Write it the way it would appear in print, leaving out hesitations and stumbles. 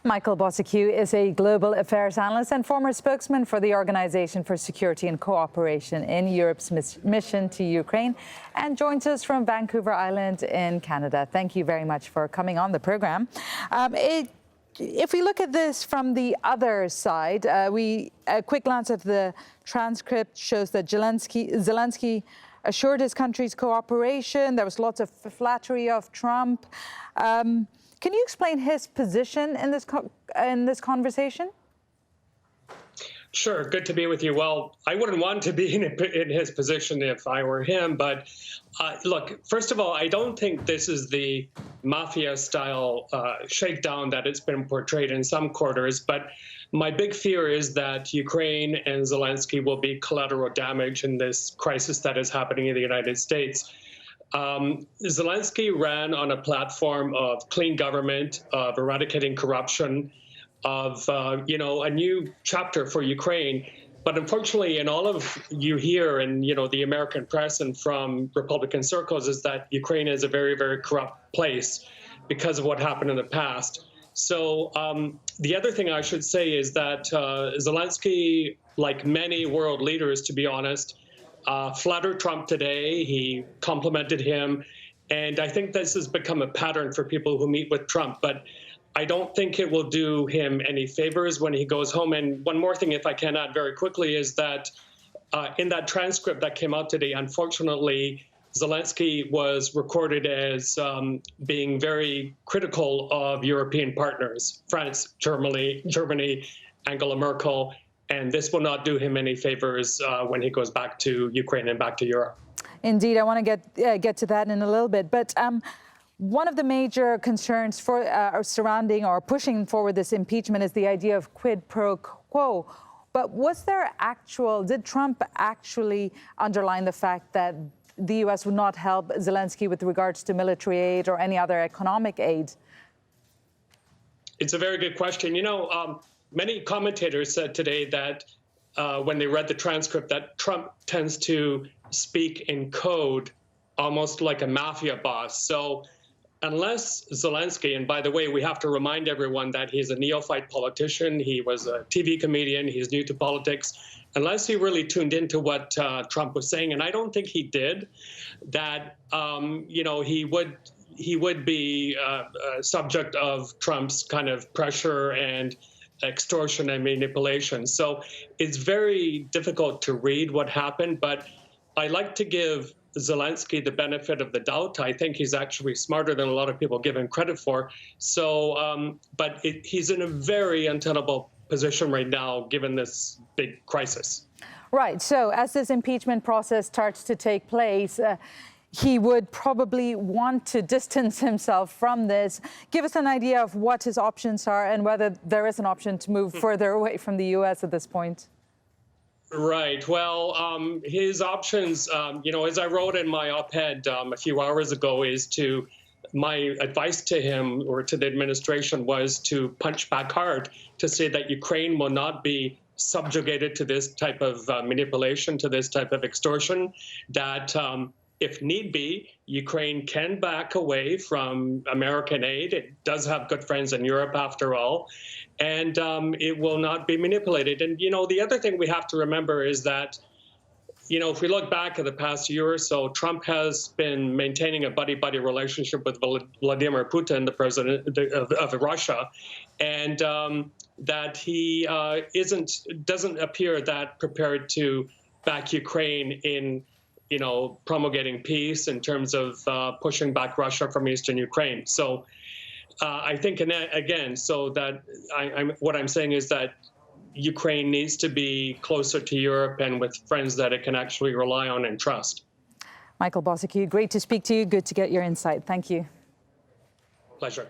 Michael Bociurkiw is a global affairs analyst and former spokesman for the Organization for Security and Cooperation in Europe's mission to Ukraine, and joins us from Vancouver Island in Canada. Thank you very much for coming on the program. If we look at this from the other side, a quick glance at the transcript shows that Zelensky assured his country's cooperation. There was lots of flattery of Trump. Can you explain his position in this conversation? Sure. Good to be with you. Well, I wouldn't want to be in his position if I were him. But look, first of all, I don't think this is the mafia-style shakedown that it's been portrayed in some quarters. But my big fear is that Ukraine and Zelensky will be collateral damage in this crisis that is happening in the United States. Zelensky ran on a platform of clean government, of eradicating corruption, of a new chapter for Ukraine. But unfortunately, in all of you hear in the American press and from Republican circles is that Ukraine is a very, very corrupt place because of what happened in the past. So the other thing I should say is that Zelensky, like many world leaders, to be honest, flattered Trump today. He complimented him. And I think this has become a pattern for people who meet with Trump. But I don't think it will do him any favors when he goes home. And one more thing, if I can add very quickly, is that in that transcript that came out today, unfortunately, Zelensky was recorded as being very critical of European partners, France, Germany, Angela Merkel. And this will not do him any favors when he goes back to Ukraine and back to Europe. Indeed, I want to get to that in a little bit. But one of the major concerns for surrounding or pushing forward this impeachment is the idea of quid pro quo. But did Trump actually underline the fact that the U.S. would not help Zelensky with regards to military aid or any other economic aid? It's a very good question. Many commentators said today that when they read the transcript that Trump tends to speak in code almost like a mafia boss. So unless Zelensky, and by the way, we have to remind everyone that he's a neophyte politician. He was a TV comedian. He's new to politics. Unless he really tuned into what Trump was saying, and I don't think he did, that, he would be subject of Trump's kind of pressure and extortion and manipulation. So it's very difficult to read what happened, but I like to give Zelensky the benefit of the doubt. I think he's actually smarter than a lot of people give him credit for. So, but he's in a very untenable position right now, given this big crisis. Right. So as this impeachment process starts to take place, he would probably want to distance himself from this. Give us an idea of what his options are and whether there is an option to move further away from the U.S. at this point. Right. Well, his options, as I wrote in my op-ed a few hours ago, my advice to him or to the administration was to punch back hard, to say that Ukraine will not be subjugated to this type of manipulation, to this type of extortion, that if need be, Ukraine can back away from American aid. It does have good friends in Europe, after all, and it will not be manipulated. And, the other thing we have to remember is that, if we look back at the past year or so, Trump has been maintaining a buddy-buddy relationship with Vladimir Putin, the president of Russia, and that he doesn't appear that prepared to back Ukraine in promulgating peace in terms of pushing back Russia from eastern Ukraine. So I think, again, so that what I'm saying is that Ukraine needs to be closer to Europe and with friends that it can actually rely on and trust. Michael Bociurkiw, great to speak to you. Good to get your insight. Thank you. Pleasure.